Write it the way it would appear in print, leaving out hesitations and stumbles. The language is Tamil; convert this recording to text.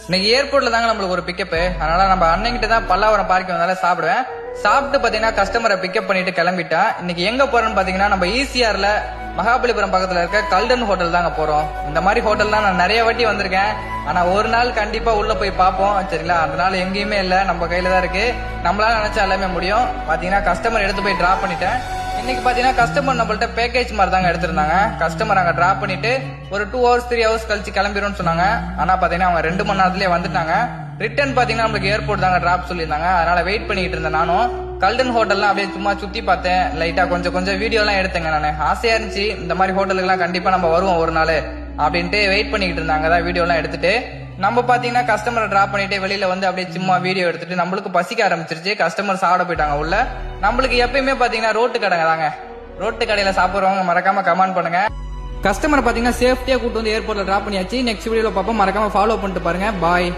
இன்னைக்கு ஏர்போர்ட்ல தாங்க நம்மளுக்கு ஒரு பிக்கப். அதனால நம்ம அன்னைக்கிட்ட தான் பல்லாவரம் பார்க்கிங் வந்தாலும் சாப்பிடுவேன். சாப்பிட்டு பாத்தீங்கன்னா கஸ்டமரை பிக்கப் பண்ணிட்டு கிளம்பிட்டேன். இன்னைக்கு எங்க போறோம்னு பாத்தீங்கன்னா நம்ம ஈசிஆர்ல மகாபலிபுரம் பக்கத்துல இருக்க கல்டன் ஹோட்டல் தாங்க போறோம். இந்த மாதிரி ஹோட்டல் தான் நான் நிறைய வாட்டி வந்திருக்கேன். ஆனா ஒரு நாள் கண்டிப்பா உள்ள போய் பார்ப்போம் சரிங்களா. அதனால எங்கேயுமே இல்ல, நம்ம கையில தான் இருக்கு. நம்மளால நினைச்சா எல்லாமே முடியும். பாத்தீங்கன்னா கஸ்டமர் எடுத்து போய் டிராப் பண்ணிட்டேன். இன்னைக்கு பாத்தீங்கன்னா கஸ்டமர் நம்மள்ட்ட பேக்கேஜ் மாதிரி தாங்க எடுத்திருந்தாங்க. கஸ்டமர் அங்க டிராப் பண்ணிட்டு ஒரு 2 hours 3 hours கழிச்சு கிளம்பிடும்னு சொன்னாங்க. ஆனா பாத்தீங்கன்னா அவங்க 2 மணி நேரத்திலேயே வந்துட்டாங்க. ரிட்டர்ன் பாத்தீங்கன்னா நம்மளுக்கு ஏர்போர்ட் தாங்க டிராப் சொல்லியிருந்தாங்க. அதனால வெயிட் பண்ணிட்டு இருந்தேன். நானும் கல்டன் ஹோட்டல்லாம் அப்படியே சும்மா சுத்தி பார்த்தேன். லைட்டா கொஞ்சம் வீடியோ எல்லாம் எடுத்தேங்க. நானு ஆசையா இருந்துச்சு இந்த மாதிரி ஹோட்டலுக்கு எல்லாம் கண்டிப்பா நம்ம வருவோம் ஒரு நாள் அப்படின்ட்டு வெயிட் பண்ணிட்டு இருந்தாங்க. அதான் வீடியோ எல்லாம் எடுத்துட்டு நம்ம பாத்தீங்கன்னா கஸ்டமரை டிராப் பண்ணிட்டு வெளியில வந்து அப்படியே சும்மா வீடியோ எடுத்துட்டு நம்மளுக்கு பசிக்க ஆரம்பிச்சிருச்சு. கஸ்டமர் சாப்பிட போயிட்டாங்க உள்ள. நம்மளுக்கு எப்பயுமே பாத்தீங்கன்னா ரோட்டு கடைங்க தாங்க. ரோட்டு கடையில சாப்பிடுறவங்க மறக்காம கமெண்ட் பண்ணுங்க. கஸ்டமர் பாத்தீங்கன்னா சேஃப்டியா கூட்டு வந்து ஏர்போர்ட்ல டிராப் பண்ணியாச்சு. நெக்ஸ்ட் வீடியோல பார்ப்போம். மறக்காம ஃபாலோ பண்ணிட்டு பாருங்க. பாய்.